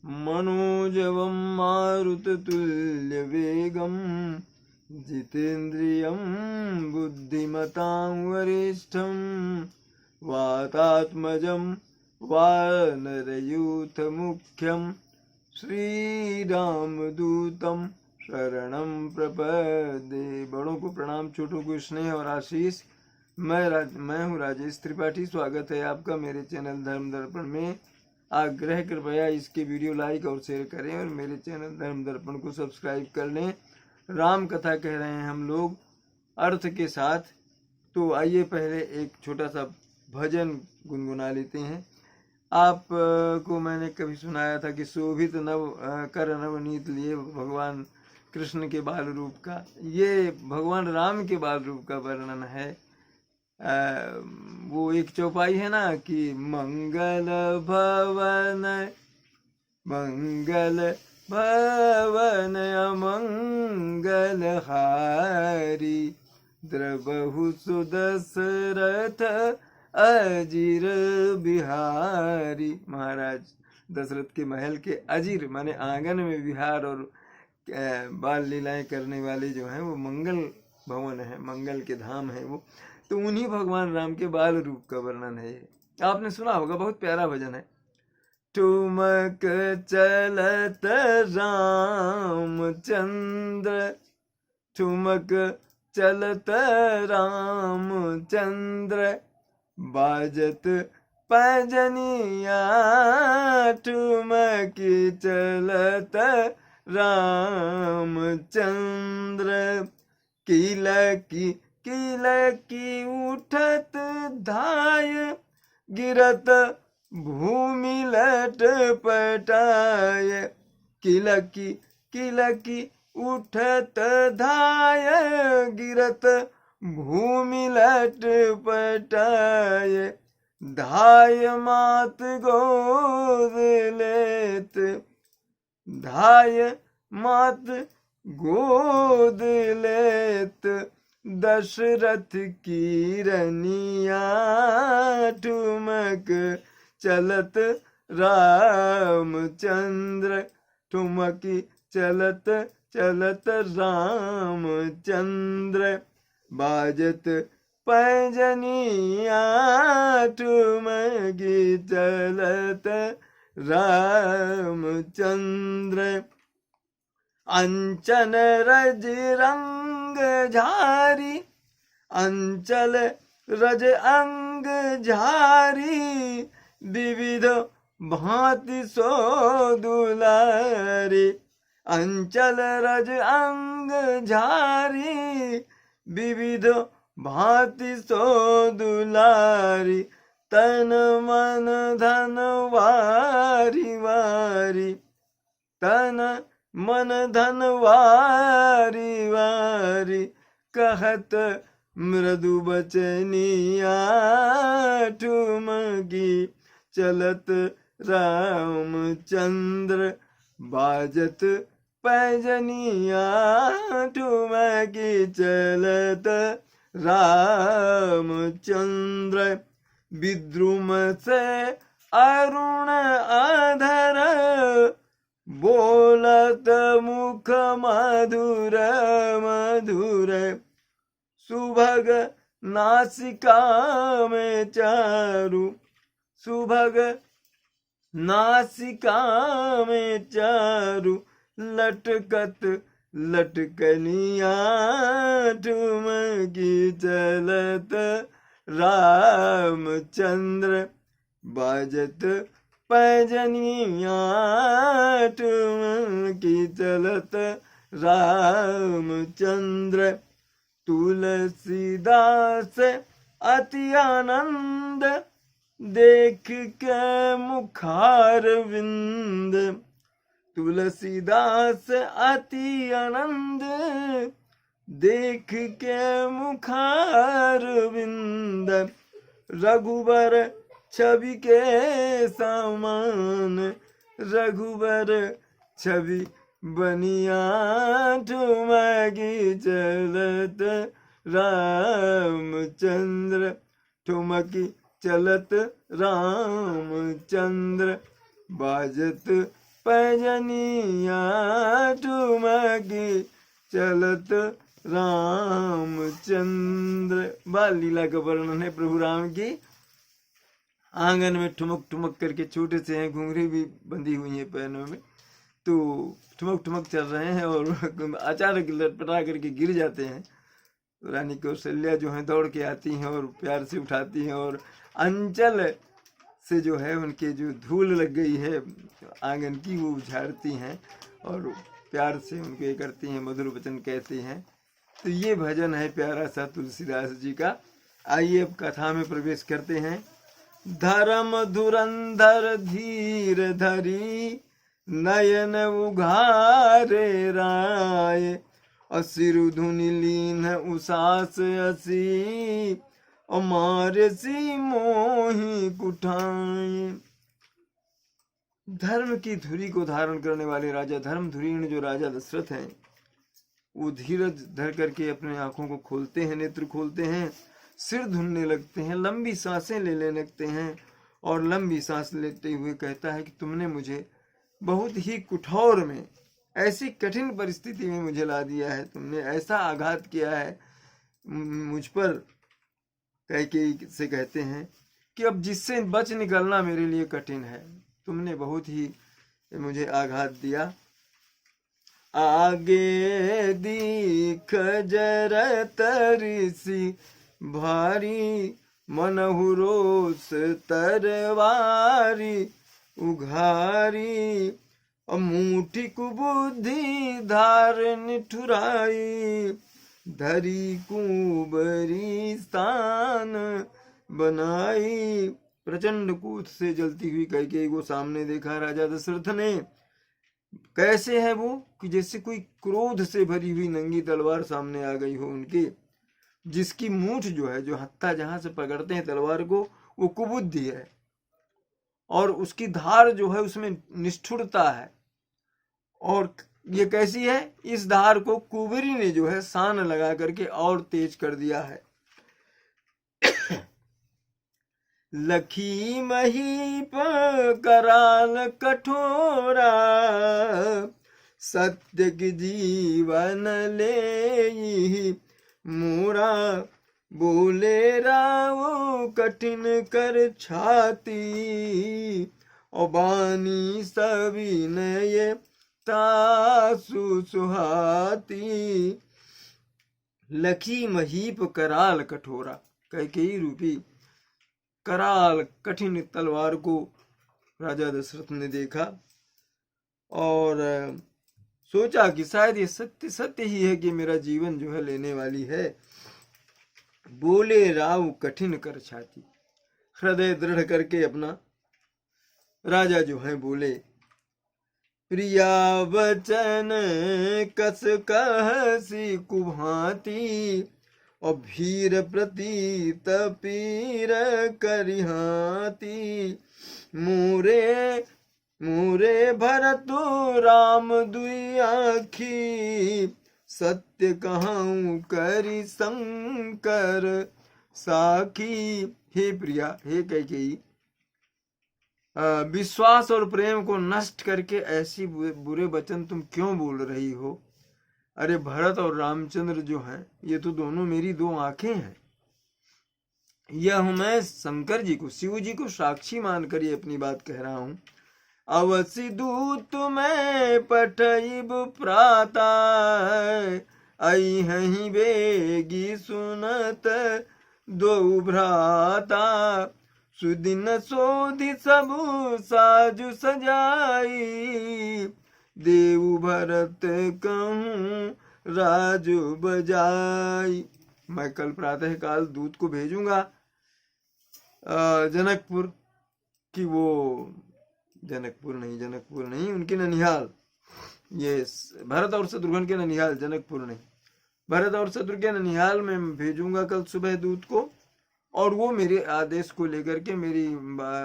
मनोजवं मारुततुल्यवेगं जितेन्द्रियं बुद्धिमतां वरिष्ठं वातात्मजं वानरयूथमुख्यं श्रीरामदूतं शरणं प्रपद्ये। बड़ों को प्रणाम, छोटों को स्नेह और आशीष। मैं हूँ राजेश त्रिपाठी। स्वागत है आपका मेरे चैनल धर्म दर्पण में। आग्रह कृपया इसके वीडियो लाइक और शेयर करें और मेरे चैनल धर्म दर्पण को सब्सक्राइब कर लें। राम कथा कह रहे हैं हम लोग अर्थ के साथ। तो आइए पहले एक छोटा सा भजन गुनगुना लेते हैं। आप को मैंने कभी सुनाया था कि शोभित नवनीत लिए भगवान कृष्ण के बाल रूप का। ये भगवान राम के बाल रूप का वर्णन है। वो एक चौपाई है ना कि मंगल भवन अमंगल हारी द्रबहु सुदशरथ अजीर बिहारी। महाराज दशरथ के महल के अजीर माने आंगन में विहार और बाल लीलाएं करने वाले जो हैं वो मंगल भवन है, मंगल के धाम है वो। तो उन्हीं भगवान राम के बाल रूप का वर्णन है। आपने सुना होगा, बहुत प्यारा भजन है। ठुमक चलत रामचंद्र, ठुमक चलत रामचंद्र, बाजत पैजनिया ठुमक चलत रामचंद्र। किलकी उठत धाय गिरत भूमि लट पटाय। किलकी उठत धाय गिरत भूमि लट पटाय। धाय मात गोद लेत, धाय मात गोद लेत दशरथ की रनिया। ठुमक चलत रामचंद्र, ठुमक चलत रामचंद्र, बाजत पैजनिया ठुमक चलत रामचंद्र। अंचल रज रंग झारी, अंचल रज अंग झारी, विविध भांति सो दुलारी। अंचल रज अंग झारी, विविध भांति सो दुलारी। तन मन धन वारी वारी, तन मन धन वारी वारी, कहत मृदु बचनिया ठुमकी चलत रामचंद्र, बाजत पैजनिया ठुमकी चलत रामचंद्र। विद्रुम से अरुण अधर, बोलत मुख मधुर मधुर, सुभग नासिका में चारु, सुभग नासिका में चारु, लटकत लटकनिया ठुमकी चलत रामचंद्र, बाजत पैजनिया ठुमकी चलत रामचंद्र। तुलसीदास अति आनंद, देख के मुखार विंद। तुलसीदास अति आनंद, देख के मुखार विंद। रघुबर छवि के समान, रघुबर छवि बनिया ठुमकी चलत रामचंद्र, ठुमकी चलत रामचंद्र, बाजत पैजनिया ठुमकी चलत रामचंद्र। बाल लीला का वर्णन है प्रभु राम की। आंगन में ठुमक ठुमक करके, छोटे से हैं, घुंघरी भी बंधी हुई है पैरों में, तो ठुमक ठुमक चल रहे हैं और अचानक लटपटा करके गिर जाते हैं। तो रानी कौशल्या जो है दौड़ के आती हैं और प्यार से उठाती हैं और अंचल से जो है उनके जो धूल लग गई है आंगन की वो उझाड़ती हैं और प्यार से उनको ये करती हैं, मधुर वचन कहती हैं। तो ये भजन है प्यारा सा तुलसीदास जी का। आइए अब कथा में प्रवेश करते हैं। धर्म धुरंधर धीर धरी नयन उघारे राय, असिरु धुनि लीन उसास असी, अमार सी मोहि कुठाय। धर्म की धुरी को धारण करने वाले राजा धर्मधुरीण जो राजा दशरथ हैं, वो धीरज धर करके अपने आंखों को खोलते हैं, नेत्र खोलते हैं, सिर धुनने लगते हैं, लंबी सांसें लेने लगते हैं और लंबी सांस लेते हुए कहता है कि तुमने मुझे बहुत ही कुठौर में, ऐसी कठिन परिस्थिति में मुझे ला दिया है, तुमने ऐसा आघात किया है मुझ पर। कैकेयी से कहते हैं कि अब जिससे बच निकलना मेरे लिए कठिन है, तुमने बहुत ही मुझे आघात दिया। आगे दीख जरत ऋषि भारी, मनहु रोष तरवारी उघारी, अमूठी कुबुद्धि धारण ठुराई, धरी कुबरी स्थान बनाई। प्रचंड क्रोध से जलती हुई कैकेयी को सामने देखा राजा दशरथ ने। कैसे है वो कि जैसे कोई क्रोध से भरी हुई नंगी तलवार सामने आ गई हो उनके, जिसकी मूठ जो है, जो हत्था जहां से पकड़ते हैं तलवार को, वो कुबुद्धि है और उसकी धार जो है उसमें निष्ठुरता है। और ये कैसी है? इस धार को कुबेरी ने जो है सान लगा करके और तेज कर दिया है। लखी महीप कराल कठोरा, सत्य की जीवन ले मोरा, बोले राव कठिन कर छाती, और बानी सभी ने तासु सुहाती। लखी महीप कराल कठोरा, कैकेयी रूपी कराल कठिन तलवार को राजा दशरथ ने देखा और सोचा कि शायद ये सत्य सत्य ही है कि मेरा जीवन जो है लेने वाली है। बोले राव कठिन कर छाती, हृदय दृढ़ करके अपना राजा जो है बोले, प्रिया वचन कस कहसी कुभाती, और भीर प्रतीत पीर करिहाती, मोरे मोरे भरतु राम दुई आखी, सत्य कहूँ करि शंकर साखी। हे प्रिया, हे कैकेयी, विश्वास और प्रेम को नष्ट करके ऐसी बुरे वचन तुम क्यों बोल रही हो? अरे भरत और रामचंद्र जो हैं, ये तो दोनों मेरी दो आंखें हैं। यह मैं शंकर जी को, शिव जी को साक्षी मानकर ये अपनी बात कह रहा हूं। अवसि दूत मैं पठइब प्राता, आई हहीं बेगी सुनत दो भ्राता, सुदिन सोधि सब साजु सजाई, देव भरत कहूँ राजु बजाई। मैं कल प्रातः काल दूत को भेजूंगा जनकपुर की, वो जनकपुर नहीं, उनके ननिहाल, ये भरत और शत्रुघ्न के ननिहाल, जनकपुर नहीं, भरत और शत्रुघ्न के ननिहाल में भेजूंगा कल सुबह दूत को, और वो मेरे आदेश को लेकर के मेरी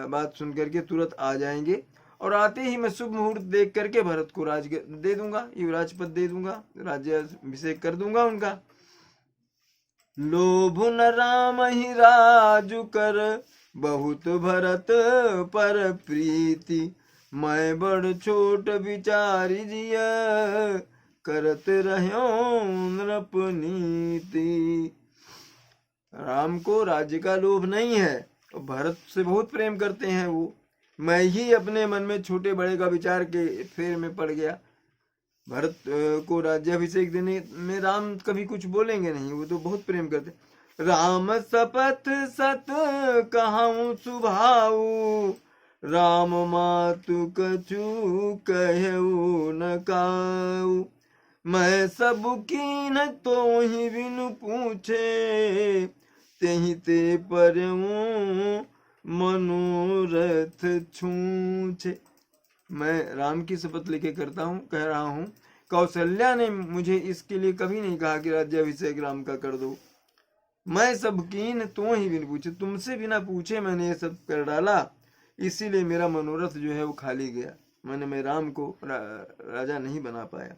बात सुन करके तुरंत आ जाएंगे, और आते ही मैं शुभ मुहूर्त देख करके भरत को राज दे दूंगा, युवराज पद दे दूंगा, राज्याभिषेक कर दूंगा उनका। लोभ न राम ही राजु कर, बहुत भरत पर प्रीति, मैं बड़ छोट विचारी जिया करत रह्यो नृप नीति। राम को राज्य का लोभ नहीं है, तो भरत से बहुत प्रेम करते हैं वो। मैं ही अपने मन में छोटे बड़े का विचार के फेर में पड़ गया। भरत को राज्याभिषेक देने में राम कभी कुछ बोलेंगे नहीं, वो तो बहुत प्रेम करते। राम सपथ सत कहूँ सुभाऊ, राम मातु कछु कहू न काऊ। मैं सब कीन तो ही बिनु पूछे, तेहि ते परऊँ मनोरथ छूछे। मैं राम की शपथ लेके कह रहा हूँ, कौशल्या ने मुझे इसके लिए कभी नहीं कहा कि राज्याभिषेक राम का कर दो। मैं सब कीन तो ही बिन पूछे, तुमसे बिना पूछे मैंने ये सब कर डाला, इसीलिए मेरा मनोरथ जो है वो खाली गया। मैं राम को राजा नहीं बना पाया।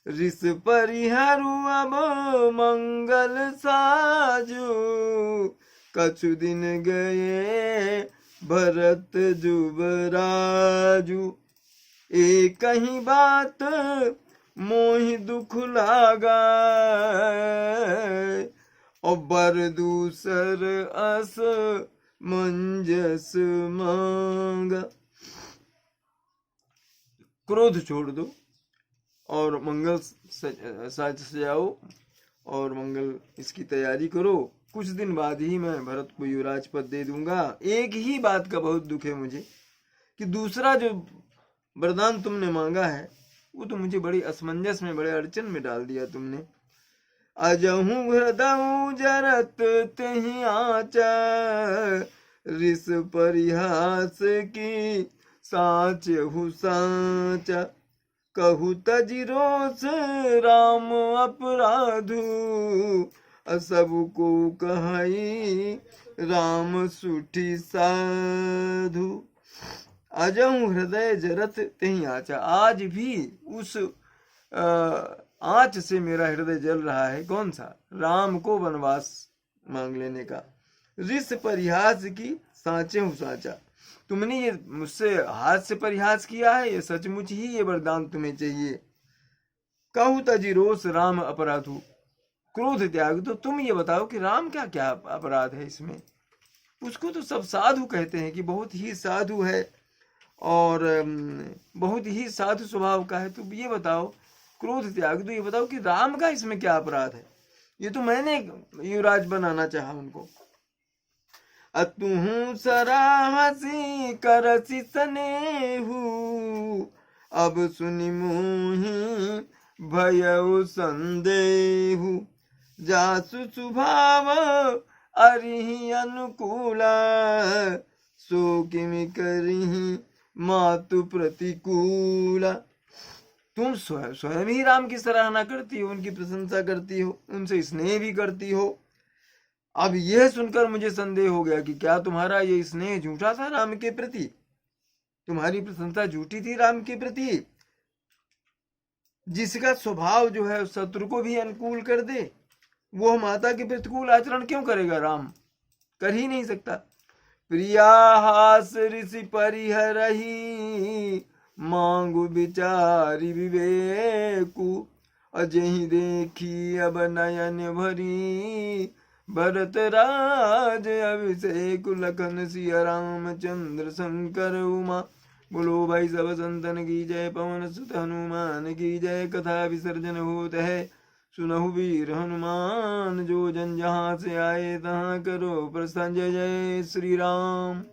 ऋष परिहरु अब मंगल साजू, कछु दिन गए भरत जुबराजू। एक ही बात मोहि दुख लागा, और बर दूसर अस मंजस मांगा। क्रोध छोड़ दो और मंगल साज सजाओ और मंगल इसकी तैयारी करो। कुछ दिन बाद ही मैं भरत को युवराज पद दे दूंगा। एक ही बात का बहुत दुख है मुझे कि दूसरा जो वरदान तुमने मांगा है वो तो मुझे बड़ी असमंजस में, बड़े अड़चन में डाल दिया तुमने। अजहूं हृदय जरत तेहि आचा, ऋष परिहास की साचहु साचा। कहु तजि रोष राम अपराधु, सब को कहाई राम सुठी साधु। अजहूं हृदय जरत तेहि आचा, आज भी उस आँच से मेरा हृदय जल रहा है। कौन सा? राम को वनवास मांग लेने का। ऋष परिहास की साचे हूँ साचा, तुमने ये मुझसे हाथ से परिहास किया है, ये सचमुच ही ये वरदान तुम्हें चाहिए। कहु तजि रोष राम अपराधु, क्रोध त्याग दो। तुम ये बताओ कि राम क्या क्या अपराध है इसमें? उसको तो सब साधु कहते हैं कि बहुत ही साधु है और बहुत ही साधु स्वभाव का है। तुम ये बताओ, क्रोध त्याग दो, ये बताओ कि राम का इसमें क्या अपराध है? ये तो मैंने युवराज बनाना चाहा उनको। अतुहु सराहसी करसी स्नेहु, अब सुनि मोहि भयउ संदेहु। जासु स्वभाव अरिहि अनुकूला, सो किमि करिहि मातु प्रतिकूला। तुम स्वयं ही राम की सराहना करती हो, उनकी प्रशंसा करती हो, उनसे स्नेह भी करती हो। अब यह सुनकर मुझे संदेह हो गया कि क्या तुम्हारा ये स्नेह झूठा था राम के प्रति? तुम्हारी प्रशंसा झूठी थी राम के प्रति? जिसका स्वभाव जो है शत्रु को भी अनुकूल कर दे, वो माता के प्रतिकूल आचरण क्यों करेगा? राम कर ही नहीं सकता। प्रिया हास ऋषि परिहरहि, मांगु विचारी विवेकु। अजहि देखी अब नयन भरी, भरत राज अभिषेक। लखन सिया रामचंद्र शंकर उमा, बोलो भाई सब संतन की जय। पवन सुत हनुमान की जय। कथा विसर्जन होत है, सुनहु वीर हनुमान। जो जन जहाँ से आए तहाँ करो प्रस्थान। जय जय श्री राम।